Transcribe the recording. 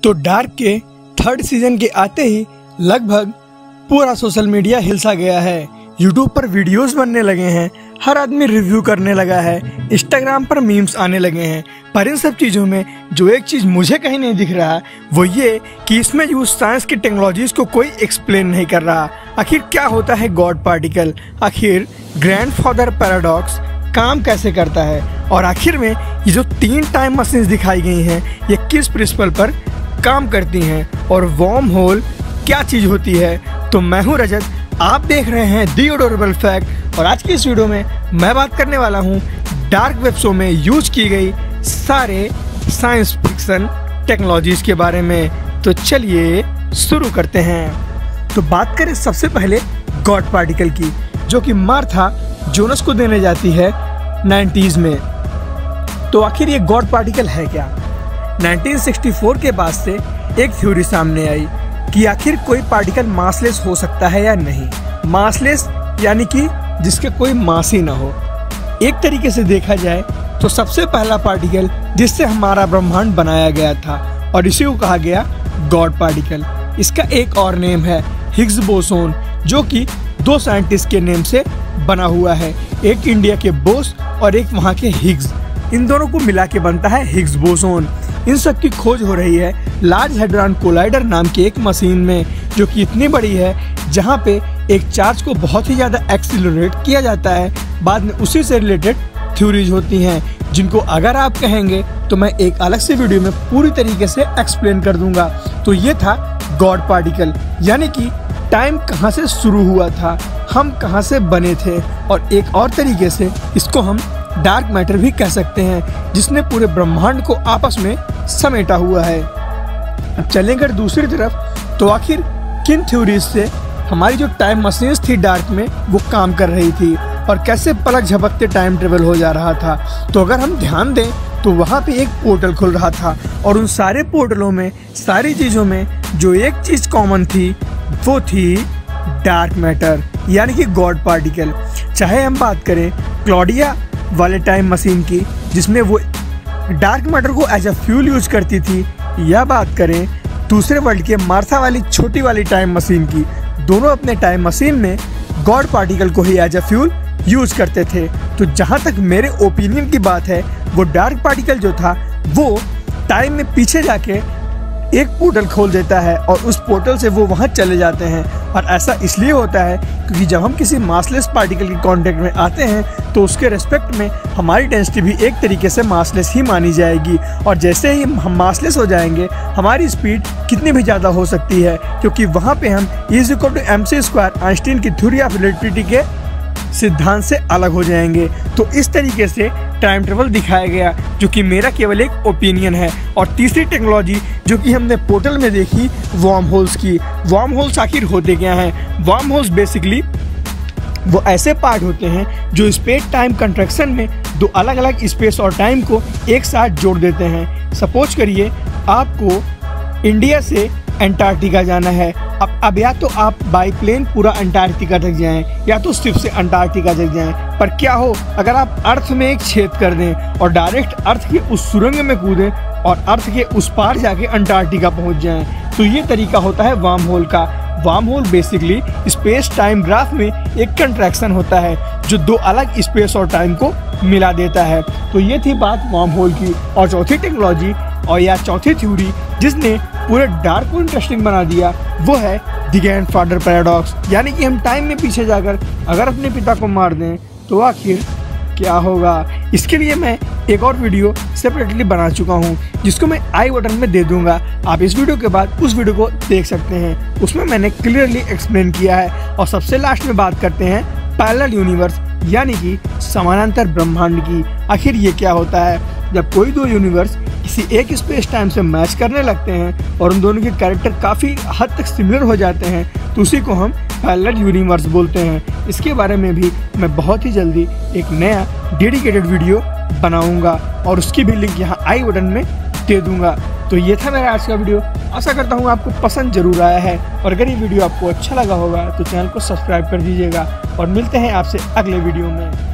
तो डार्क के third season के आते ही लगभग पूरा सोशल मीडिया हिलसा गया है। यूट्यूब पर वीडियोस बनने लगे हैं, हर आदमी रिव्यू करने लगा है, इंस्टाग्राम पर मीम्स आने लगे हैं। पर इन सब चीज़ों में जो एक चीज़ मुझे कहीं नहीं दिख रहा वो ये कि इसमें यूज साइंस की टेक्नोलॉजीज को कोई एक्सप्लेन नहीं कर रहा। आखिर क्या होता है गॉड पार्टिकल, आखिर ग्रैंडफादर पैराडॉक्स काम कैसे करता है, और आखिर में ये जो 3 टाइम मशीन्स दिखाई गई हैं ये किस प्रिंसिपल पर काम करती हैं, और वर्म होल क्या चीज़ होती है। तो मैं हूँ रजत, आप देख रहे हैं दी अडोरेबल फैक्ट, और आज की इस वीडियो में मैं बात करने वाला हूँ डार्क वेब शो में यूज की गई सारे साइंस फिक्शन टेक्नोलॉजीज के बारे में। तो चलिए शुरू करते हैं। तो बात करें सबसे पहले गॉड पार्टिकल की, जो कि मार्था जोनस को देने जाती है 90s में। तो आखिर ये गॉड पार्टिकल है क्या? 1964 के बाद से एक थ्योरी सामने आई कि आखिर कोई पार्टिकल मासलेस हो सकता है या नहीं। मासलेस यानी कि जिसके कोई मास ही ना हो। एक तरीके से देखा जाए तो सबसे पहला पार्टिकल जिससे हमारा ब्रह्मांड बनाया गया था, और इसी को कहा गया गॉड पार्टिकल। इसका एक और नेम है हिग्स बोसोन, जो कि 2 साइंटिस्ट के नेम से बना हुआ है, एक इंडिया के बोस और एक वहाँ के हिग्स। इन दोनों को मिला के बनता है हिग्स बोसोन। इन सब की खोज हो रही है लार्ज हैड्रॉन कोलाइडर नाम की एक मशीन में, जो कि इतनी बड़ी है जहाँ पे एक चार्ज को बहुत ही ज़्यादा एक्सीलरेट किया जाता है। बाद में उसी से रिलेटेड थ्योरीज होती हैं, जिनको अगर आप कहेंगे तो मैं एक अलग से वीडियो में पूरी तरीके से एक्सप्लेन कर दूंगा। तो ये था गॉड पार्टिकल, यानी कि टाइम कहाँ से शुरू हुआ था, हम कहाँ से बने थे, और एक और तरीके से इसको हम डार्क मैटर भी कह सकते हैं, जिसने पूरे ब्रह्मांड को आपस में समेटा हुआ है। अब चलेंगे दूसरी तरफ, तो आखिर किन थ्योरीज से हमारी जो टाइम मशीन्स थी डार्क में वो काम कर रही थी, और कैसे पलक झपकते टाइम ट्रेवल हो जा रहा था। तो अगर हम ध्यान दें तो वहाँ पे एक पोर्टल खुल रहा था, और उन सारे पोर्टलों में सारी चीज़ों में जो एक चीज़ कॉमन थी वो थी डार्क मैटर, यानी कि गॉड पार्टिकल। चाहे हम बात करें क्लॉडिया वाले टाइम मशीन की, जिसमें वो डार्क मैटर को एज अ फ्यूल यूज करती थी, या बात करें दूसरे वर्ल्ड के मार्था वाली छोटी वाली टाइम मशीन की, दोनों अपने टाइम मशीन में गॉड पार्टिकल को ही एज अ फ्यूल यूज करते थे। तो जहाँ तक मेरे ओपिनियन की बात है, वो डार्क पार्टिकल जो था वो टाइम में पीछे जाके एक पोर्टल खोल देता है, और उस पोर्टल से वो वहाँ चले जाते हैं। और ऐसा इसलिए होता है क्योंकि जब हम किसी मासलेस पार्टिकल के कांटेक्ट में आते हैं तो उसके रेस्पेक्ट में हमारी डेंसिटी भी एक तरीके से मासलेस ही मानी जाएगी, और जैसे ही हम मासलेस हो जाएंगे हमारी स्पीड कितनी भी ज़्यादा हो सकती है, क्योंकि वहाँ पे हम E=mc² आइंस्टीन की थ्योरी ऑफ रिलेटिविटी के सिद्धांत से अलग हो जाएंगे। तो इस तरीके से टाइम ट्रेवल दिखाया गया, जो कि मेरा केवल एक ओपिनियन है। और तीसरी टेक्नोलॉजी जो कि हमने पोर्टल में देखी, वर्म होल्स की। वर्म होल्स आखिर होते क्या हैं? वर्म होल्स बेसिकली वो ऐसे पार्ट होते हैं जो स्पेस टाइम कंट्रैक्शन में 2 अलग अलग स्पेस और टाइम को एक साथ जोड़ देते हैं। सपोज करिए आपको इंडिया से अंटार्कटिका जाना है। अब या तो आप बाई प्लेन पूरा अंटार्कटिका तक जाएं, या तो शिप से अंटार्कटिका तक जाएं। पर क्या हो अगर आप अर्थ में एक छेद कर दें और डायरेक्ट अर्थ के उस सुरंग में कूदें और अर्थ के उस पार जाके अंटार्कटिका पहुंच जाएं? तो ये तरीका होता है वर्म होल का। Worm hole basically space time graph में एक कंट्रैक्शन होता है जो 2 अलग स्पेस और टाइम को मिला देता है। तो ये थी बात वर्म होल की। और चौथी टेक्नोलॉजी और या चौथी थ्योरी जिसने पूरे डार्क को इंटरेस्टिंग बना दिया वो है द ग्रैंडफादर पैराडॉक्स, यानी कि हम टाइम में पीछे जाकर अगर अपने पिता को मार दें तो आखिर क्या होगा। इसके लिए मैं एक और वीडियो सेपरेटली बना चुका हूँ, जिसको मैं आई बटन में दे दूंगा। आप इस वीडियो के बाद उस वीडियो को देख सकते हैं, उसमें मैंने क्लियरली एक्सप्लेन किया है। और सबसे लास्ट में बात करते हैं पैरेलल यूनिवर्स, यानी कि समानांतर ब्रह्मांड की। आखिर ये क्या होता है? जब कोई 2 यूनिवर्स किसी एक स्पेस टाइम से मैच करने लगते हैं और उन दोनों के कैरेक्टर काफ़ी हद तक सिमिलर हो जाते हैं, तो उसी को हम पैरेलल यूनिवर्स बोलते हैं। इसके बारे में भी मैं बहुत ही जल्दी एक नया डेडिकेटेड वीडियो बनाऊंगा, और उसकी भी लिंक यहाँ आई बटन में दे दूंगा। तो ये था मेरा आज का वीडियो। आशा करता हूँ आपको पसंद जरूर आया है, और अगर ये वीडियो आपको अच्छा लगा होगा तो चैनल को सब्सक्राइब कर दीजिएगा, और मिलते हैं आपसे अगले वीडियो में।